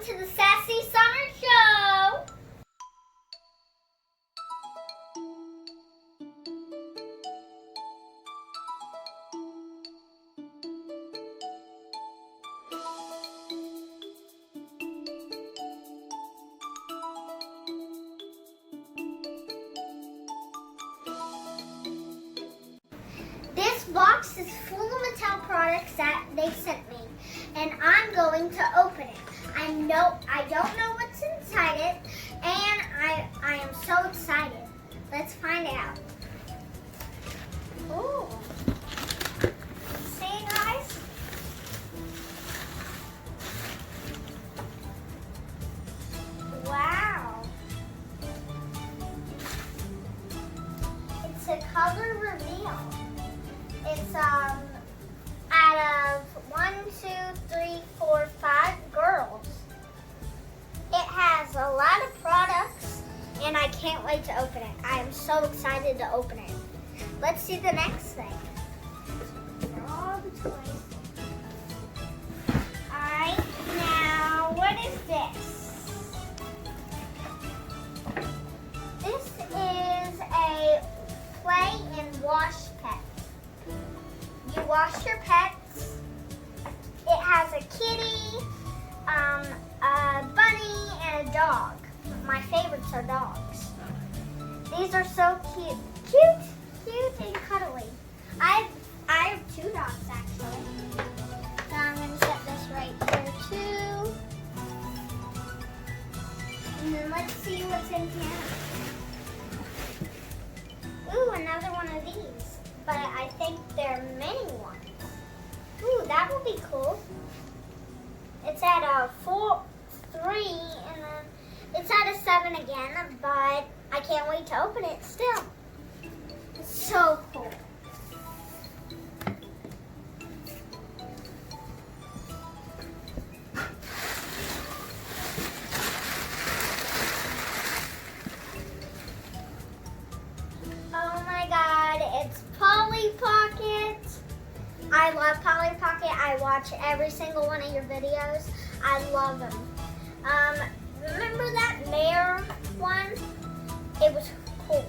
to the Sassy Summer Show! This box is full of Mattel products that they sent me, and I'm going to open it. I don't know what's inside it, and I am so excited. Let's find out. Ooh. See, guys? Wow. It's a color reveal. It's out of 1, 2, 3, 4, 5 girls. It has a lot of products, and I can't wait to open it. I am so excited to open it. Let's see the next thing. They're all the toys. Alright, now what is this? This is a play and wash pet. You wash your pets. It has a kitty, a bunny, and a dog. My favorites are dogs. These are so cute. Cute and cuddly. I have 2 dogs actually. So I'm going to set this right here too. And then let's see what's in here. Ooh, another one of these. But I think there are many ones. Ooh, that will be cool. It's at a 3, and then it's at a 7 again, but I can't wait to open it still. It's so cool. Oh my God, it's Polly Pocket. I love Polly Pocket. I watch every single one of your videos. I love them. Remember that mare one? It was cool.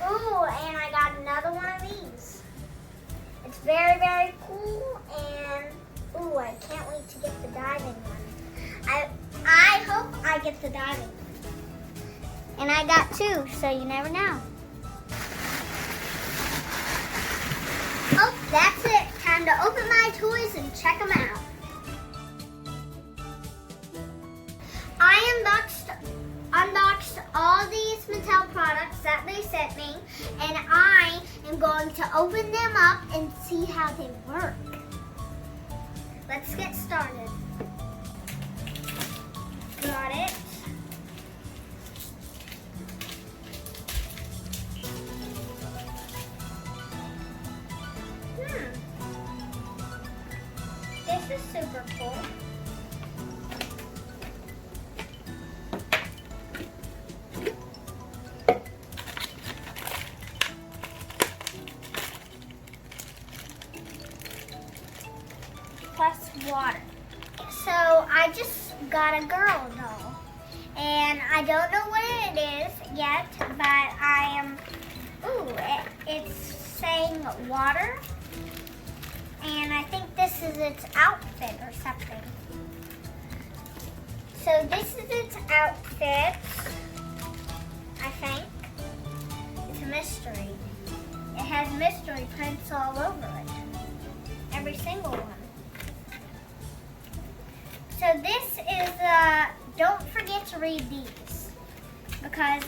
Ooh, and I got another one of these. It's very, very cool, and ooh, I can't wait to get the diving one. I hope I get the diving one. And I got 2, so you never know. Oh, that's it. Time to open my toys and check them out. I unboxed all these Mattel products that they sent me, and I am going to open them up and see how they work. Let's get started. Got it. This is super cool. Plus water. So I just got a girl doll, and I don't know what it is yet, but I am. Ooh, it's saying water. And I think this is its outfit or something. So this is its outfit, I think. It's a mystery. It has mystery prints all over it. Every single one. So this is, don't forget to read these. Because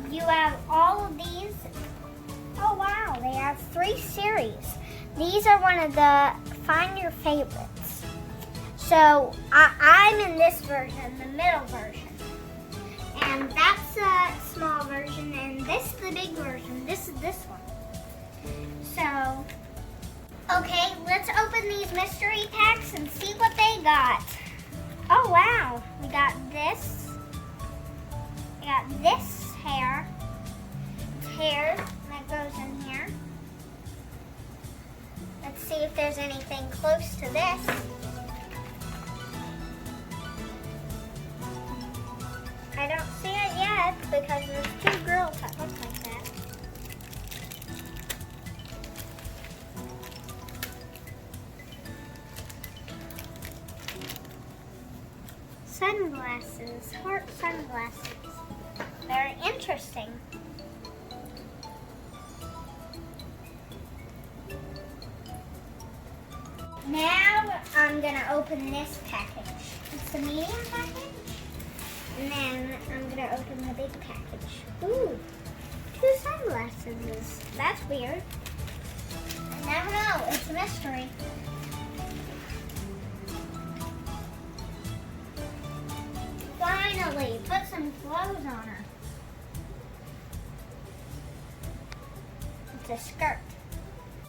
you have all of these. Oh wow, they have 3 series. These are one of the Find Your Favorites. So I'm in this version, the middle version. And that's a small version, and this is the big version. This is this one. So, okay, let's open these mystery packs and see what they got. Oh wow, we got this. We got this hair. It's hair that goes in here. Let's see see if there's anything close to this. I don't see it yet because there's two girls that look like that. Sunglasses, heart sunglasses. Very interesting. Now I'm gonna open this package. It's the medium package. And then I'm gonna open the big package. Ooh, two sunglasses. That's weird. I never know, it's a mystery. Finally, put some clothes on her. It's a skirt.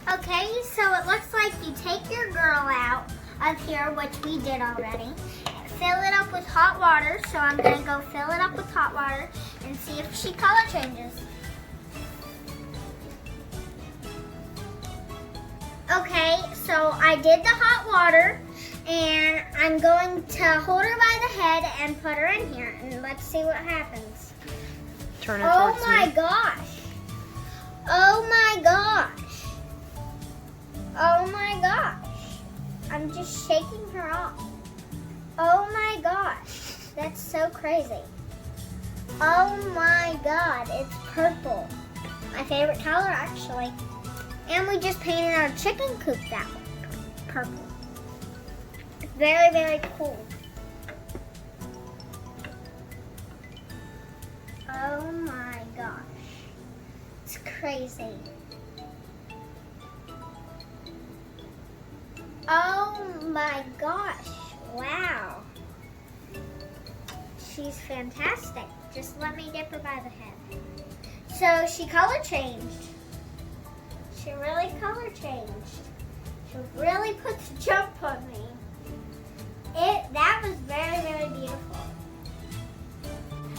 Okay, so it looks like you take your girl out of here, which we did already. Fill it up with hot water, so I'm gonna go fill it up with hot water and see if she color changes. Okay, so I did the hot water and I'm going to hold her by the head and put her in here and let's see what happens. Turn her towards me. Oh my gosh. Oh my gosh. Oh my gosh. I'm just shaking her off. Oh my gosh, that's so crazy. Oh my God, it's purple. My favorite color, actually. And we just painted our chicken coop that purple. It's very, very cool. Oh my gosh, it's crazy. Oh my gosh. Wow. She's fantastic. Just let me dip her by the head. So she color changed. She really color changed. She really put the jump on me. That was very, very beautiful.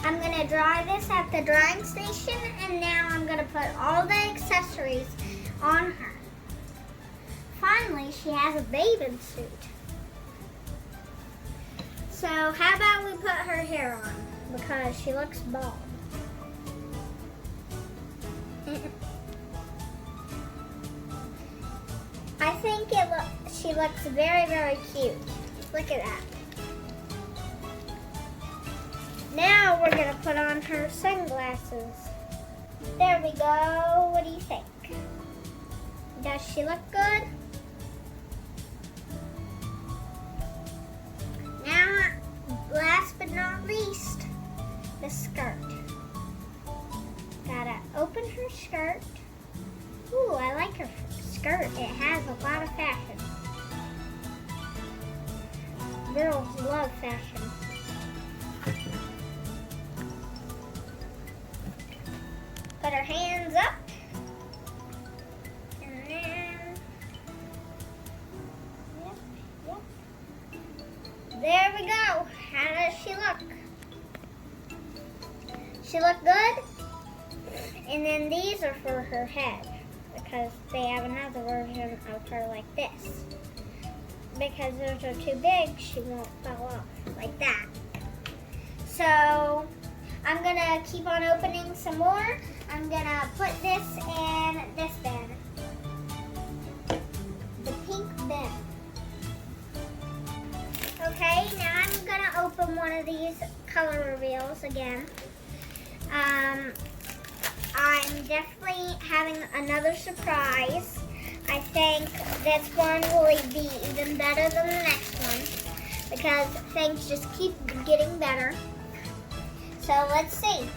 I'm gonna dry this at the drying station and now I'm gonna put all the accessories on her. Finally, she has a bathing suit. So how about we put her hair on because she looks bald. I think she looks very, very cute. Look at that. Now we're gonna put on her sunglasses. There we go. What do you think? Does she look good? Now, last but not least, the skirt. Gotta open her skirt. Ooh, I like her skirt. It has a lot of fashion. Girls love fashion. Put her hands up. And then, yep. There we go. How does she look? She look good? And then these are for her head because they have another version of her like this. Because those are too big, she won't fall off like that. So I'm gonna keep on opening some more. I'm gonna put this in this bin. The pink bin. Okay, now I'm gonna open one of these color reveals again. I'm definitely having another surprise. I think this one will be even better than the next one because things just keep getting better. So let's see.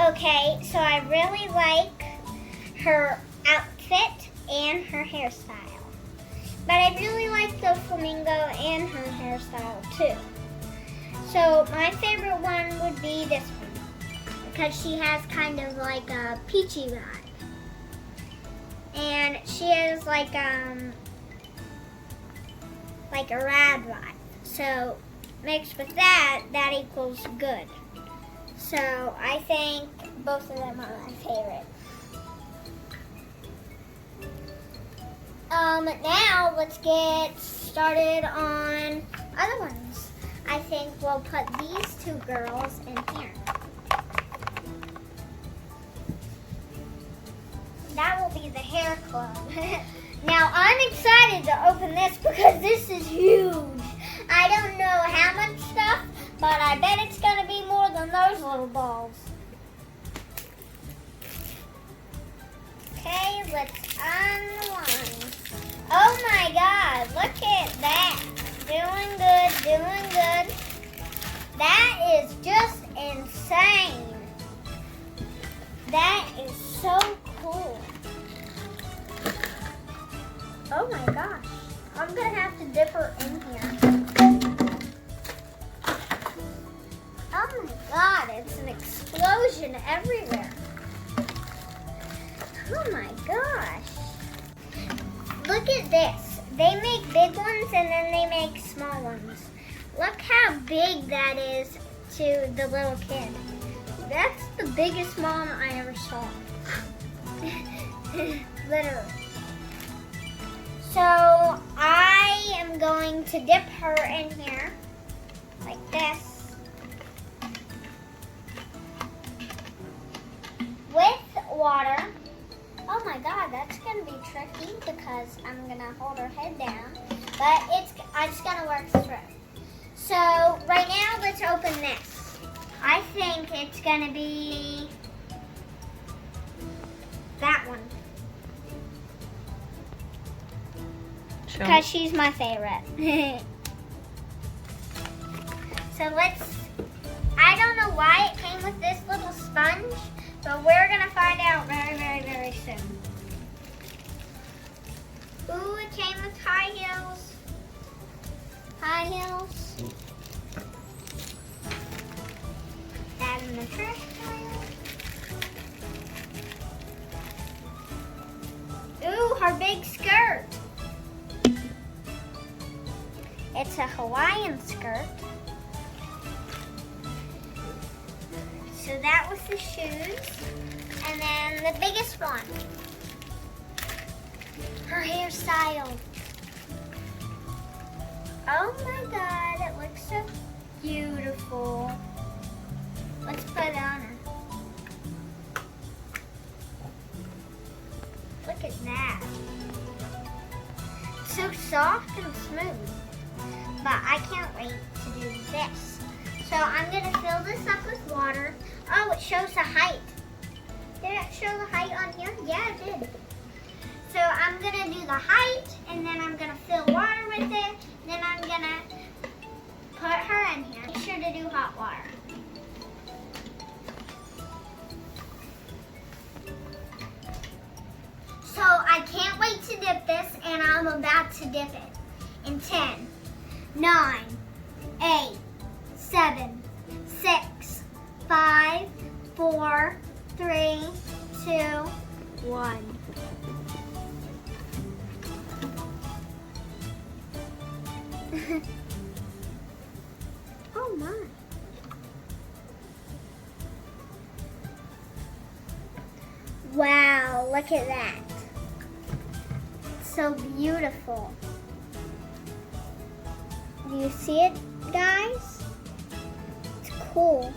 Okay, so I really like her outfit and her hairstyle. But I really like the flamingo and her hairstyle too. So my favorite one would be this one because she has kind of like a peachy vibe. And she has like a rad vibe. So mixed with that, that equals good. So I think both of them are my favorite. Now let's get started on other ones. I think we'll put these two girls in here. That will be the hair club. Now I'm excited to open this because this is huge. I don't know how much stuff, but I bet it's gonna be more than those little balls. Okay, let's unwind. Oh my God, look at that. Doing good, doing good. That is just insane. That is so cool. Oh my gosh, I'm gonna have to dip her in here. Oh my God, it's an explosion everywhere. Oh my gosh. Look at this. They make big ones and then they make small ones. Look how big that is to the little kid. That's the biggest mom I ever saw. Literally. So I am going to dip her in here like this with water. Oh my God, that's gonna be tricky because I'm gonna hold her head down, but it's gonna work through. So right now, let's open this. I think it's gonna be that one because she's my favorite. So I don't know why it came with this little sponge, but we're gonna find out very, very, very soon. Ooh, it came with high heels. High heels. That in the trash pile. Ooh, her big skirt. It's a Hawaiian skirt. So that was the shoes. And then the biggest one. Her hairstyle. Oh my God, it looks so beautiful. Let's put it on her. Look at that. It's so soft and smooth. But I can't wait to do this. So I'm going to fill this up with water. Oh, it shows the height. Did it show the height on here? Yeah, it did. So I'm going to do the height, and then I'm going to fill water with it. Then I'm going to put her in here. Make sure to do hot water. So I can't wait to dip this, and I'm about to dip it. In 10, 9, 8, 7, 6, 5, 4, 3, 2, 1. Oh my. Wow, look at that. So beautiful. Do you see it, guys? It's cool.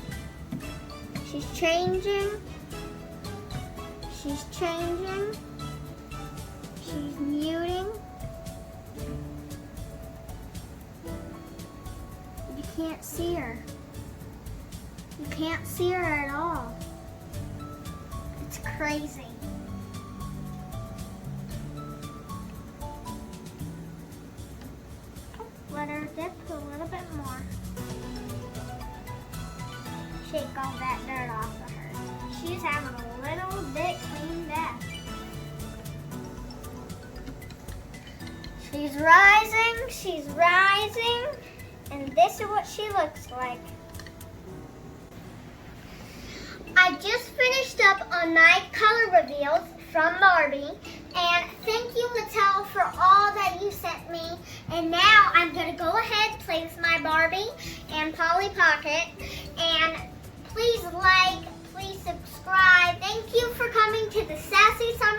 She's changing. She's changing. She's muting. You can't see her. You can't see her at all. It's crazy. Let her dip a little bit more. Shake all that dirt off of her. She's having a little bit cleaned up. She's rising, and this is what she looks like. I my color reveals from Barbie. And thank you, Mattel, for all that you sent me. And now I'm going to go ahead, play with my Barbie and Polly Pocket. And please like, please subscribe. Thank you for coming to the Sassy Summer